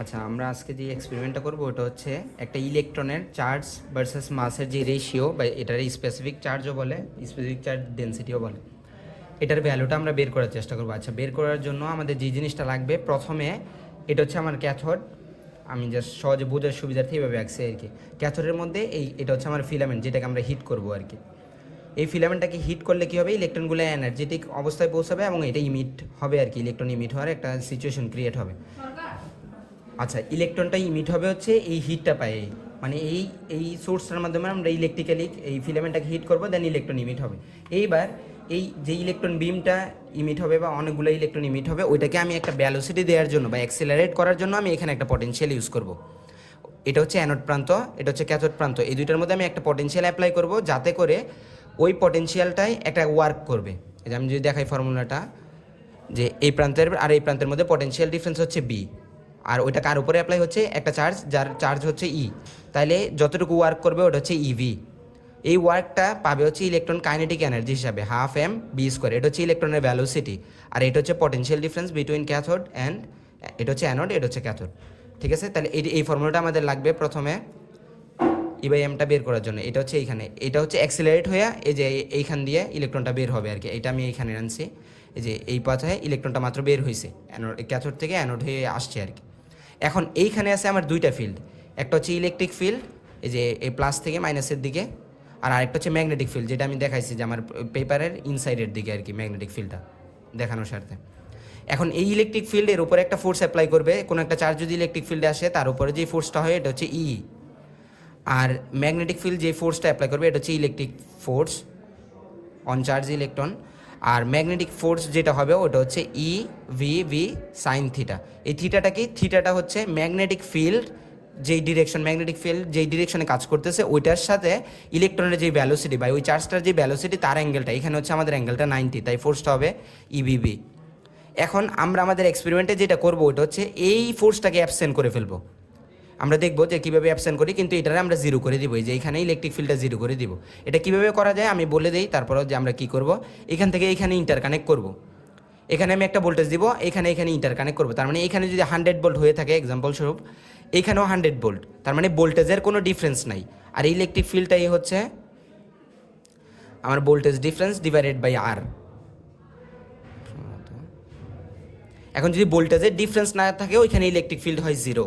আচ্ছা, আমরা আজকে যে এক্সপেরিমেন্টটা করবো ওটা হচ্ছে একটা ইলেকট্রনের চার্জ ভার্সেস মাসের যে রেশিও বা এটার স্পেসিফিক চার্জও বলে, স্পেসিফিক চার্জ ডেনসিটিও বলে। এটার ভ্যালুটা আমরা বের করার চেষ্টা করবো। আচ্ছা, বের করার জন্য আমাদের যে জিনিসটা লাগবে, প্রথমে এটা হচ্ছে আমার ক্যাথোড। আমি জাস্ট সহজে বোঝার সুবিধার্থে এইভাবে আঁকছি আর কি। ক্যাথোডের মধ্যে এটা হচ্ছে আমার ফিলামেন্ট, যেটাকে আমরা হিট করবো আর কি। এই ফিলামেন্টটাকে হিট করলে কী হবে, ইলেকট্রনগুলো এনার্জেটিক অবস্থায় পৌঁছাবে এবং এটা ইমিট হবে আর কি। ইলেকট্রন ইমিট হওয়ার একটা সিচুয়েশন ক্রিয়েট হবে। আচ্ছা, ইলেকট্রনটা ইমিট হবে হচ্ছে এই হিটটা পায়, মানে এই সোর্সটার মাধ্যমে আমরা ইলেকট্রিক্যালি এই ফিলামেন্টটাকে হিট করবো, দেন ইলেকট্রন ইমিট হবে। এইবার এই যে ইলেকট্রন বিমটা ইমিট হবে বা অনেকগুলো ইলেকট্রন ইমিট হবে, ওইটাকে আমি একটা ভ্যালোসিটি দেওয়ার জন্য বা অ্যাক্সিলারেট করার জন্য আমি এখানে একটা পটেনশিয়াল ইউজ করব। এটা হচ্ছে অ্যানোড প্রান্ত, এটা হচ্ছে ক্যাথোড প্রান্ত। এই দুইটার মধ্যে আমি একটা পটেনশিয়াল অ্যাপ্লাই করব, যাতে করে ওই পটেনশিয়ালটাই একটা ওয়ার্ক করবে। এই যে আমি যদি দেখাই ফর্মুলাটা, যে এই প্রান্তের আর এই প্রান্তের মধ্যে পটেনশিয়াল ডিফারেন্স হচ্ছে বি, আর ওইটা কার উপরে অ্যাপ্লাই হচ্ছে, একটা চার্জ, যার চার্জ হচ্ছে ই। তাইলে যতটুকু ওয়ার্ক করবে ওটা হচ্ছে ইভি। এই ওয়ার্কটা পাবে হচ্ছে ইলেকট্রন কাইনেটিক এনার্জি হিসাবে হাফ এম বি স্কোয়ার। এটা হচ্ছে ইলেকট্রনের ভ্যালোসিটি, আর এটা হচ্ছে potential difference between cathode and, এটা হচ্ছে অ্যানোড, এটা হচ্ছে ক্যাথোড। ঠিক আছে, তাহলে এই ফর্মুলাটা আমাদের লাগবে প্রথমে ই বাই এমটা বের করার জন্য। এটা হচ্ছে এইখানে, এটা হচ্ছে অ্যাক্সিলারেট হয়ে এই যে এইখান দিয়ে ইলেকট্রনটা বের হবে আর কি। এটা আমি এইখানে আনছি, এই যে এই পাথে ইলেকট্রনটা মাত্র বের হয়েছে, অ্যানোড ক্যাথোড থেকে অ্যানোড হয়ে আসছে আর কি। এখন এইখানে আছে আমার দুইটা ফিল্ড, একটা হচ্ছে ইলেকট্রিক ফিল্ড, এই যে এই প্লাস থেকে মাইনাসের দিকে, আর আরেকটা হচ্ছে ম্যাগনেটিক ফিল্ড, যেটা আমি দেখাইছি যে আমার পেপারের ইনসাইডের দিকে আর কি, ম্যাগনেটিক ফিল্ডটা দেখানোর স্বার্থে। এখন এই ইলেকট্রিক ফিল্ডের উপরে একটা ফোর্স অ্যাপ্লাই করবে, কোনো একটা চার্জ যদি ইলেকট্রিক ফিল্ডে আসে তার উপরে যে ফোর্সটা হয় এটা হচ্ছে ই। আর ম্যাগনেটিক ফিল্ড যে ফোর্সটা অ্যাপ্লাই করবে এটা হচ্ছে electric force on charge electron. আর ম্যাগনেটিক ফোর্স যেটা হবে ওটা হচ্ছে E V V sine theta. এই থিটাটা কি, থিটাটা হচ্ছে ম্যাগনেটিক ফিল্ড যেই ডিরেকশন, ম্যাগনেটিক ফিল্ড যেই ডিরেকশনে কাজ করতেছে ওইটার সাথে ইলেকট্রনের যে ভ্যালোসিটি বা ওই চার্জটার যে ভ্যালোসিটি তার অ্যাঙ্গেলটা, এখানে হচ্ছে আমাদের অ্যাঙ্গেলটা 90, তাই ফোর্সটা হবে ইভিবি। এখন আমরা আমাদের এক্সপেরিমেন্টে যেটা করবো ওটা হচ্ছে এই ফোর্সটাকে অ্যাবসেন্ট করে ফেলবো। আমরা দেখবো যে কীভাবে অ্যাবসেন্ট করি, কিন্তু এটারে আমরা জিরো করে দিব, এই যে এইখানে ইলেকট্রিক ফিল্ডটা জিরো করে দিব। এটা কীভাবে করা যায় আমি বলে দিই, তারপরেও যে আমরা কী করব, এখান থেকে এইখানে ইন্টারকানেক্ট করব। এখানে আমি একটা ভোল্টেজ দিব, এখানে ইন্টারকানেক্ট করবো। তার মানে এখানে যদি 100 ভোল্ট হয়ে থাকে এক্সাম্পল স্বরূপ, এখানেও 100 ভোল্ট, তার মানে ভোল্টেজের কোনো ডিফারেন্স নাই। আর ইলেকট্রিক ফিল্ডটাই হচ্ছে আমার ভোল্টেজ ডিফারেন্স ডিভাইডেড বাই আর। এখন যদি ভোল্টেজের ডিফারেন্স না থাকে ওইখানে ইলেকট্রিক ফিল্ড হয় জিরো।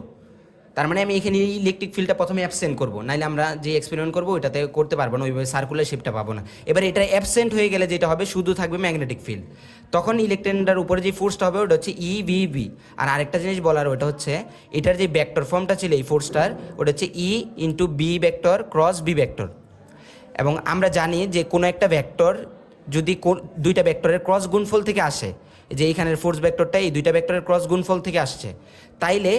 তার মানে আমি এখানে ইলেকট্রিক ফিল্ডটা প্রথমে অ্যাবসেন্ট করবো, নাইলে আমরা যে এক্সপেরিমেন্ট করবো ওইটাতে করতে পারবো না, ওইভাবে সার্কুলার শেপটা পাবো না। এবার এটা অ্যাবসেন্ট হয়ে গেলে যেটা হবে, শুধু থাকবে ম্যাগনেটিক ফিল্ড। তখন ইলেকট্রনটার উপরে যে ফোর্সটা হবে ওটা হচ্ছে ই ভি বি। আর আরেকটা জিনিস বলার, ওটা হচ্ছে এটার যে ভেক্টর ফর্মটা ছিল এই ফোর্সটার, ওটা হচ্ছে e into b vector cross b vector. এবং আমরা জানি যে কোনো একটা ভেক্টর যদি দুইটা ভেক্টরের ক্রস গুণফল থেকে আসে, যে এইখানের ফোর্স ভেক্টরটা এই দুইটা ভেক্টরের ক্রস গুণফল থেকে আসছে, তাইলে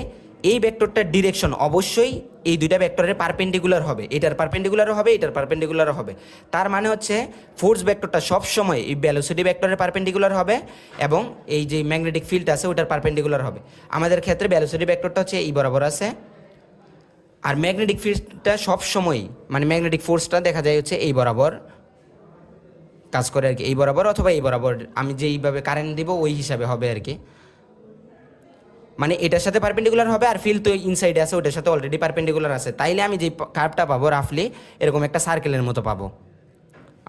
এই ভেক্টরটার ডিরেকশন অবশ্যই এই দুইটা ভেক্টরের পারপেন্ডিকুলার হবে, এটার পারপেন্ডিকুলারও হবে, এটার পারপেন্ডিকুলারও হবে। তার মানে হচ্ছে ফোর্স ভেক্টরটা সবসময় এই ভেলোসিটি ভেক্টরের পারপেন্ডিকুলার হবে এবং এই যে ম্যাগনেটিক ফিল্ড আছে ওটার পারপেন্ডিকুলার হবে। আমাদের ক্ষেত্রে ভেলোসিটি ভেক্টরটা হচ্ছে এই বরাবর আছে, আর ম্যাগনেটিক ফিল্ডটা সবসময়, মানে ম্যাগনেটিক ফোর্সটা দেখা যায় হচ্ছে এই বরাবর কাজ করে আর কি, এই বরাবর অথবা এই বরাবর, আমি যেইভাবে কারেন্ট দিব ওই হিসাবে হবে আর কি। মানে এটার সাথে পারপেন্ডিকুলার হবে, আর ফিল্ড তো ইনসাইডে আছে ওটার সাথে অলরেডি পারপেন্ডিকুলার আছে, তাইলে আমি যে কার্ভটা পাবো রাফলি এরকম একটা সার্কেলের মতো পাবো।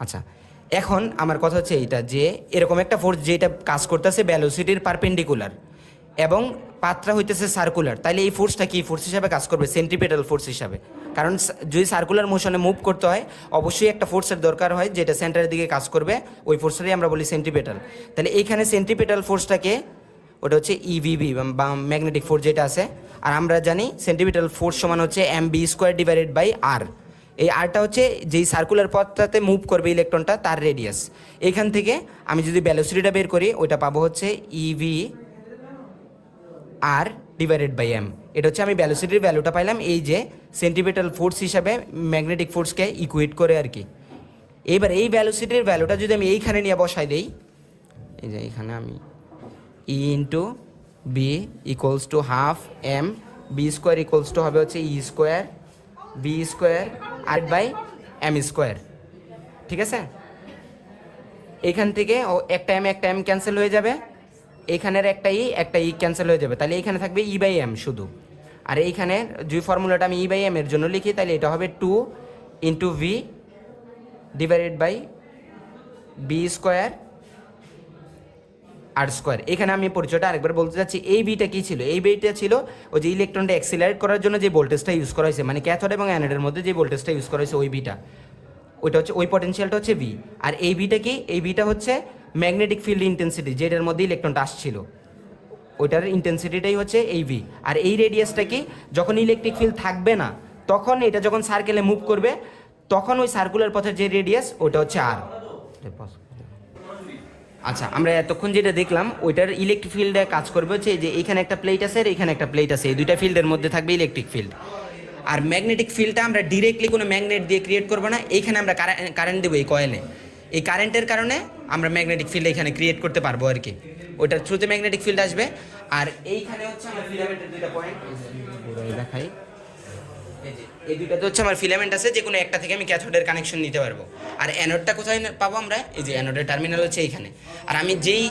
আচ্ছা, এখন আমার কথা হচ্ছে এইটা, যে এরকম একটা ফোর্স যেটা কাজ করতেছে ভ্যালোসিটির পারপেন্ডিকুলার এবং পাত্রা হইতেছে সার্কুলার, তাইলে এই ফোর্সটা কি ফোর্স হিসাবে কাজ করবে, সেন্ট্রিপেটাল ফোর্স হিসাবে। কারণ যদি সার্কুলার মোশনে মুভ করতে হয় অবশ্যই একটা ফোর্সের দরকার হয় যেটা সেন্টারের দিকে কাজ করবে, ওই ফোর্সটাই আমরা বলি সেন্ট্রিপেটাল। তাহলে এইখানে সেন্ট্রিপেটাল ফোর্সটাকে, ওটা হচ্ছে ইভিবি বা ম্যাগনেটিক ফোর্স যেটা আছে। আর আমরা জানি সেন্ট্রিপেটাল ফোর্স সমান হচ্ছে m b square divided by r. এই আরটা হচ্ছে যেই সার্কুলার পথটাতে মুভ করবে ইলেকট্রনটা তার রেডিয়াস। এইখান থেকে আমি যদি ভ্যালোসিটিটা বের করি ওইটা পাবো হচ্ছে EV R divided by M. এটা হচ্ছে আমি ভ্যালোসিটির ভ্যালুটা পাইলাম এই যে সেন্ট্রিপেটাল ফোর্স হিসাবে ম্যাগনেটিক ফোর্সকে ইকুয়েট করে আর কি। এইবার এই ভ্যালোসিটির ভ্যালুটা যদি আমি এইখানে নিয়ে বসাই দিই, এই যে এইখানে আমি e into b equals to half m b square equals to হবে হচ্ছে e square b square r by m square. ঠিক আছে, এইখান থেকে ও একটা এম ক্যান্সেল হয়ে যাবে, এইখানের একটা ই ক্যান্সেল হয়ে যাবে, তাহলে এইখানে থাকবে ই বাই এম শুধু। আর এইখানে যদি ফর্মুলাটা আমি E/m এর জন্য লিখি তাহলে এটা হবে 2 × V divided by B square R square. এখানে আমি পরিচয়টা আরেকবার বলতে চাচ্ছি, এই বিটা কী ছিল? এই বিটা ছিল ওই যে ইলেকট্রনটা অ্যাক্সিলারেট করার জন্য যে ভোল্টেজটা ইউজ করা হয়েছে, মানে ক্যাথোড এবং অ্যানোডের মধ্যে যে ভোল্টেজটা ইউজ করা হয়েছে ওই বিটা, ওইটা হচ্ছে ওই পটেনশিয়ালটা হচ্ছে ভি। আর এই বিটা কি? এই বিটা হচ্ছে ম্যাগনেটিক ফিল্ড ইন্টেন্সিটি, যেটার মধ্যে ইলেকট্রনটা আসছিল ওইটার ইন্টেন্সিটিটাই হচ্ছে এই ভি। আর এই রেডিয়াসটা কি? যখন ইলেকট্রিক ফিল্ড থাকবে না তখন এটা যখন সার্কেলে মুভ করবে তখন ওই সার্কুলার পথের যে রেডিয়াস ওটা হচ্ছে আর। আচ্ছা, আমরা এতক্ষণ যেটা দেখলাম ওইটার ইলেকট্রিক ফিল্ডে কাজ করবে হচ্ছে যে এইখানে একটা প্লেট আছে আর এইখানে একটা প্লেট আছে, এই দুইটা ফিল্ডের মধ্যে থাকবে ইলেকট্রিক ফিল্ড। আর ম্যাগনেটিক ফিল্ডটা আমরা ডিরেক্টলি কোনো ম্যাগনেট দিয়ে ক্রিয়েট করবো না, এইখানে আমরা কারেন্ট দেবো এই কয়েলে। এই কারেন্টের কারণে আমরা ম্যাগনেটিক ফিল্ড এখানে ক্রিয়েট করতে পারবো আর কি, ওইটার থ্রুতে ম্যাগনেটিক ফিল্ড আসবে। আর এইখানে হচ্ছে আমার ফিলামেন্টের দুইটা পয়েন্ট দেখাই, এই দুইটাতে হচ্ছে আমার ফিলামেন্ট আছে, যে কোনো একটা থেকে আমি ক্যাথোডের কানেকশন নিতে পারবো। আর অ্যানোডটা কোথায় পাবো আমরা? এই যে অ্যানোডের টার্মিনাল হচ্ছে এইখানে। আর আমি যেই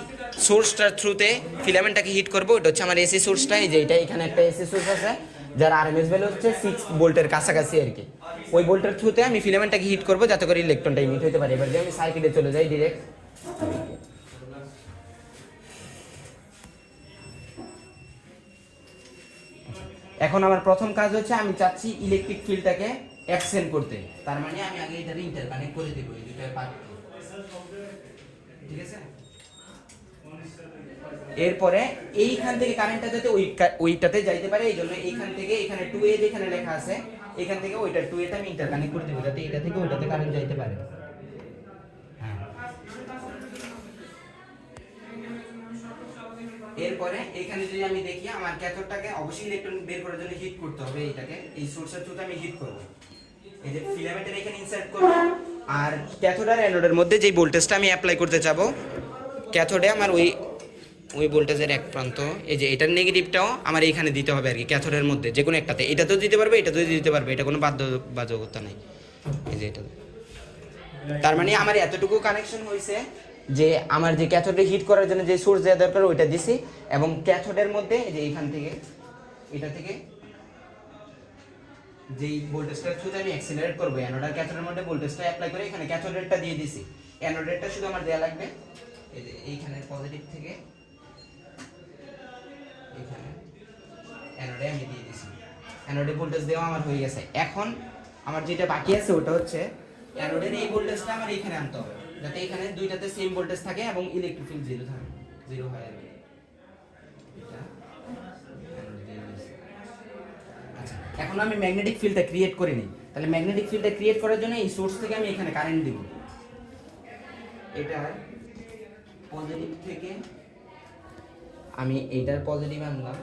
সোর্সটার থ্রুতে ফিলামেন্টটাকে হিট করবো ওটা হচ্ছে আমার এসি সোর্সটা, এই যে এটা এখানে একটা এসি সোর্স আছে যার আরএমএস ভ্যালু হচ্ছে 6 ভোল্টের কাছাকাছি আর কি। ওই ভোল্টের থ্রুতে আমি ফিলামেন্টটাকে হিট করবো যাতে করে ইলেকট্রনটা ইমিট হতে পারে। এবার যে আমি সার্কিটে চলে যাই ডিরেক্ট, এখন আমার প্রথম কাজ হচ্ছে আমি চাচ্ছি ইলেকট্রিক ফিল্ডটাকে এক্সটেন্ড করতে, তার মানে আমি আগে এটাকে ইন্টারকানেক্ট করে দেব এই দুটো পার্ট, ঠিক আছে? এরপরে এইখান থেকে কারেন্টটা যাতে ওইটাতে যাইতে পারে এই জন্য এইখান থেকে এখানে 2A যেখানে লেখা আছে এখান থেকে ওইটা 2A তে আমি ইন্টারকানেক্ট করে দেব যাতে এটা থেকে ওইটাতে কারেন্ট যাইতে পারে। এরপরে এখানে যদি আমি দেখি আমার ক্যাথোডটাকে অবশ্যই ইলেকট্রন বের করার জন্য হিট করতে হবে, এইটাকে এই সোর্সের থ্রুতে আমি হিট করব, এই যে ফিলামেন্টের এখানে ইনসার্ট করব। আর ক্যাথোড আর অ্যানোডের মধ্যে যেই ভোল্টেজটা আমি অ্যাপ্লাই করতে চাবো, ক্যাথোডে আমার ওই ভোল্টেজের এক প্রান্ত, এই যে এটার নেগেটিভটাও আমার এইখানে দিতে হবে আর কি, ক্যাথোডের মধ্যে যে কোনো একটাতে, এটাতেও দিতে পারবে এটাতেও দিতে পারবে, এটা কোনো বাধ্যবাধকতা নাই। এই যে এটা, তার মানে আমার এতটুকু কানেকশন হয়েছে যে আমার যে ক্যাথোডে হিট করার জন্য যে সোর্স দেওয়া দরকার ওইটা দিছি, এবং ক্যাথোডের মধ্যে এই যে এইখান থেকে এটা থেকে যেই ভোল্টেজটার থ্রুতে আমি অ্যাক্সিলারেট করবো অ্যানোড আর ক্যাথোডের মধ্যে ভোল্টেজটা অ্যাপ্লাই করে এখানে ক্যাথোডেরটা দিয়ে দিছি, অ্যানোডেরটা শুধু আমার দেয়া লাগবে এই যে এইখানে পজিটিভ থেকে এইখানে অ্যানোডে আমি দিয়ে দিছি, অ্যানোডে ভোল্টেজ দেওয়া আমার হয়ে গেছে। এখন আমার যেটা বাকি আছে ওটা হচ্ছে অ্যানোডের এই ভোল্টেজটা আমার এইখানে আনতে হবে যাতে এখানে দুইটাতে সেম ভোল্টেজ থাকে এবং ইলেকট্রিক ফিল্ড জিরো থাকে, জিরো হয় আর কি। আচ্ছা, এখন আমি ম্যাগনেটিক ফিল্ডটা ক্রিয়েট করে নিই, তাহলে ম্যাগনেটিক ফিল্ডটা ক্রিয়েট করার জন্য এই সোর্স থেকে আমি এখানে কারেন্ট দেব, এটা পজিটিভ থেকে আমি এইটার পজিটিভ আনলাম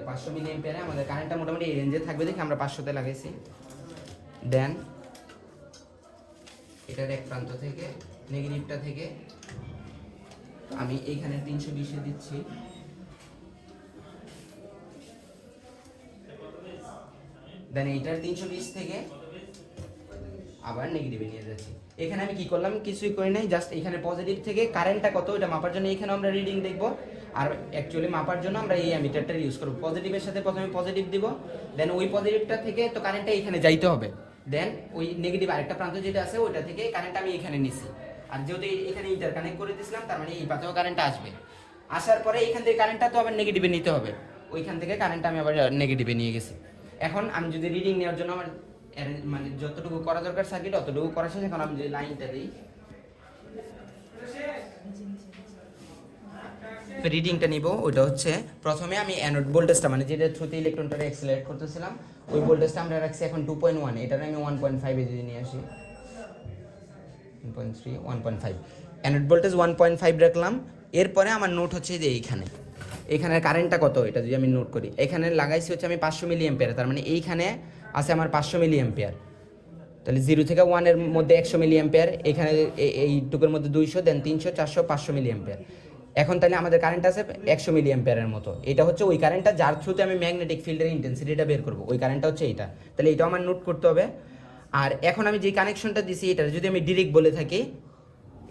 500 মিলি অ্যাম্পিয়ারে, আমাদের কারেন্টটা মোটামুটি এই রেঞ্জে থাকবে দেখে আমরা 500তে লাগাইছি। দেন এটার এক প্রান্ত থেকে নেগেটিভটা থেকে আমি এইখানে 320 দিচ্ছি, দেন এইটার 320 থেকে আবার নেগেটিভে নিয়ে যাচ্ছি। এখানে আমি কি করলাম? কিছুই করি নাই, জাস্ট এখানে পজিটিভ থেকে কারেন্টটা কত ওটা মাপার জন্য এখানে আমরা রিডিং দেখব, আর অ্যাকচুয়ালি মাপার জন্য আমরা এই অ্যামিটারটা ইউজ করব। পজিটিভের সাথে প্রথমে পজিটিভ দিব, দেন ওই পজিটিভটা থেকে তো কারেন্টটা এখানে যাইতে হবে, দেন ওই নেগেটিভ আরেকটা প্রান্ত যেটা আছে ওইটা থেকে কারেন্ট আমি এখানে নিছি, আর যেহেতু এখানে ইন্টারকানেক্ট করে দিয়েছিলাম তার মানে এই পাতেও কারেন্টটা আসবে। আসার পরে এখান থেকে কারেন্টটা তো আবার নেগেটিভে নিতে হবে, ওইখান থেকে কারেন্টটা আমি আবার নেগেটিভে নিয়ে গেছি। এখন আমি যদি রিডিং নেওয়ার জন্য আমার মানে যতটুকু করা দরকার সার্কিট অতটুকু করা শেষ। এখন আমি যদি লাইনটা দিই, রিডিংটা নিব, ওইটা হচ্ছে প্রথমে আমি অ্যানোড ভোল্টেজটা মানে যেটা থ্রুতে ইলেকট্রনটা অ্যাক্সিলারেট করতেছিলাম ওই ভোল্টেজটা আমরা রাখছি এখন 2.1, এটার আমি 1.5 এ যদি নিয়ে আসি 1.3 1.5, অ্যানোড ভোল্টেজ 1.5 রাখলাম। এরপরে আমার নোট হচ্ছে যে এইখানের কারেন্টটা কত এটা যদি আমি নোট করি, এখানে লাগাইছি হচ্ছে আমি 500 মিলি অ্যাম্পিয়ার, তার মানে এইখানে আছে আমার 500 মিলি অ্যাম্পিয়ার, তাহলে 0 থেকে 1 এর মধ্যে 100 মিলি অ্যাম্পিয়ার, এখানে এইটুকুর মধ্যে 200, দেন 300 400 500 মিলি অ্যাম্পিয়ার। এখন তাহলে আমাদের কারেন্ট আছে 100 মিলি অ্যাম্পিয়ারের মতো, এটা হচ্ছে ওই কারেন্টটা যার থ্রুতে আমি ম্যাগনেটিক ফিল্ডের ইন্টেন্সিটিটা বের করব, ওই কারেন্টটা হচ্ছে এইটা, তাহলে এইটাও আমার নোট করতে হবে। আর এখন আমি যে কানেকশনটা দিছি এটা যদি আমি ডিরেক্ট বলে থাকি,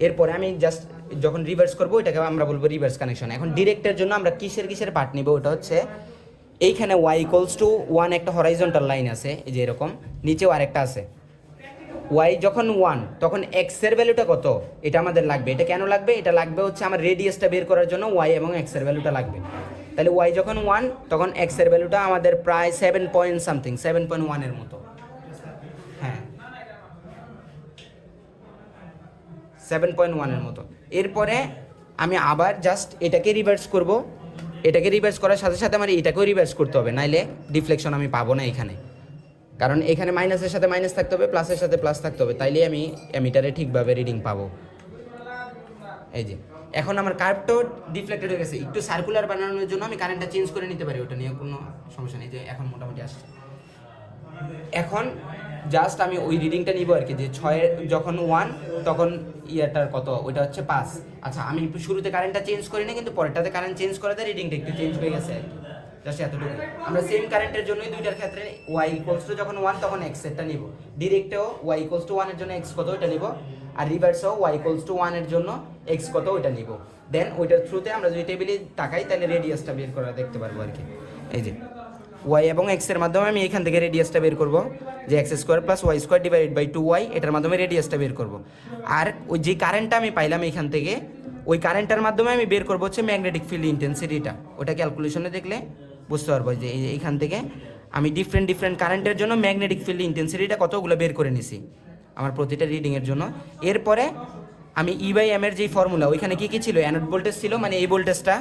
এরপরে আমি জাস্ট যখন রিভার্স করবো এটাকে আমরা বলবো রিভার্স কানেকশন। এখন ডিরেক্টের জন্য আমরা কিসের পার্ট নিব, ওটা হচ্ছে এইখানে ওয়াই ইকুয়ালস টু 1 একটা হরাইজন্টাল লাইন আছে, এই যে এরকম, নিচেও আরেকটা আছে। ওয়াই যখন 1 তখন এক্স এর ভ্যালুটা কত এটা আমাদের লাগবে। এটা কেন লাগবে? এটা লাগবে হচ্ছে আমার রেডিয়াসটা বের করার জন্য ওয়াই এবং এক্স এর ভ্যালুটা লাগবে। তাহলে ওয়াই যখন 1 তখন এক্স এর ভ্যালুটা আমাদের প্রায় 7 পয়েন্ট সামথিং, 7.1 এর মতো। হ্যাঁ, 7.1 এর মতো। এরপরে আমি আবার জাস্ট এটাকে রিভার্স করব। এটাকে রিভার্স করার সাথে সাথে আমার এটাকেও রিভার্স করতে হবে, নাইলে ডিফ্লেকশন আমি পাবো না এখানে। কারণ এখানে মাইনাসের সাথে মাইনাস থাকতে হবে, প্লাসের সাথে প্লাস থাকতে হবে, তাইলে আমি অ্যামিটারে ঠিকভাবে রিডিং পাবো। এই যে এখন আমার কার্ভটাও ডিফ্লেক্টেড হয়ে গেছে। একটু সার্কুলার বানানোর জন্য আমি কারেন্টটা চেঞ্জ করে নিতে পারি, ওটা নিয়ে কোনো সমস্যা নেই। যে এখন মোটামুটি আসছে। এখন জাস্ট আমি ওই রিডিংটা নিব আর কি, যে 6 যখন 1 তখন ইয়ারটার কত, ওইটা হচ্ছে 5। আচ্ছা, আমি একটু শুরুতে কারেন্টটা চেঞ্জ করি না, কিন্তু পরেরটাতে কারেন্ট চেঞ্জ করে দেয়, রিডিংটা একটু চেঞ্জ হয়ে গেছে আর কি। জাস্ট এতটুকু। আমরা সেম কারেন্টের জন্যই দুইটার ক্ষেত্রে ওয়াই ইকুয়ালস টু যখন 1 তখন এক্স এরটা নিব। ডিরেক্টেও ওয়াই ইকুয়ালস টু 1 এর জন্য এক্স কত ওইটা নিব, আর রিভার্সেও ওয়াই ইকুয়ালস টু 1 এর জন্য এক্স কত ওইটা নিব। দেন ওইটার থ্রুতে আমরা যদি টেবিলে তাকাই তাহলে রেডিয়াসটা বের করা দেখতে পারবো আর কি। এই যে ওয়াই এবং এক্স এর মাধ্যমে আমি এখান থেকে রেডিয়াসটা বের করব, যে X square plus Y square divided by 2y, এটার মাধ্যমে রেডিয়াসটা বের করব। আর ওই যে কারেন্টটা আমি পাইলাম এখান থেকে, ওই কারেন্টটার মাধ্যমে আমি বের করবো হচ্ছে ম্যাগনেটিক ফিল্ড ইন্টেন্সিটিটা। ওটা ক্যালকুলেশনে দেখলে বুঝতে পারবো যে এইখান থেকে আমি ডিফারেন্ট ডিফারেন্ট কারেন্টের জন্য ম্যাগনেটিক ফিল্ড ইন্টেন্সিটিটা কতগুলো বের করে নিছি আমার প্রতিটা রিডিংয়ের জন্য। এরপরে আমি ই বাই এম এর যেই ফর্মুলা, ওইখানে কী কী ছিল, অ্যানোড ভোল্টেজ ছিল, মানে এই ভোল্টেজটা,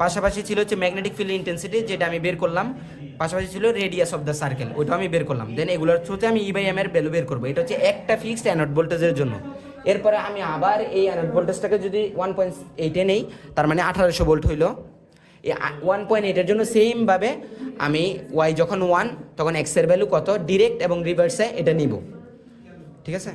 পাশাপাশি ছিল হচ্ছে ম্যাগনেটিক ফিল্ড ইন্টেন্সিটি যেটা আমি বের করলাম, পাশাপাশি ছিল রেডিয়াস অফ দ্য সার্কেল, ওইটা আমি বের করলাম। দেন এগুলোর থ্রুতে আমি ই বাই এম এর ভ্যালু বের করবো। এটা হচ্ছে একটা ফিক্সড অ্যানোড ভোল্টেজের জন্য। এরপরে আমি আবার এই অ্যানোড ভোল্টেজটাকে যদি 1.8 নেই, তার মানে 1800 ভোল্ট হইলো। এই 1.8 এর জন্য সেমভাবে আমি ওয়াই যখন 1 তখন এক্স এর ভ্যালু কত ডিরেক্ট এবং রিভার্সে এটা নিব। ঠিক আছে।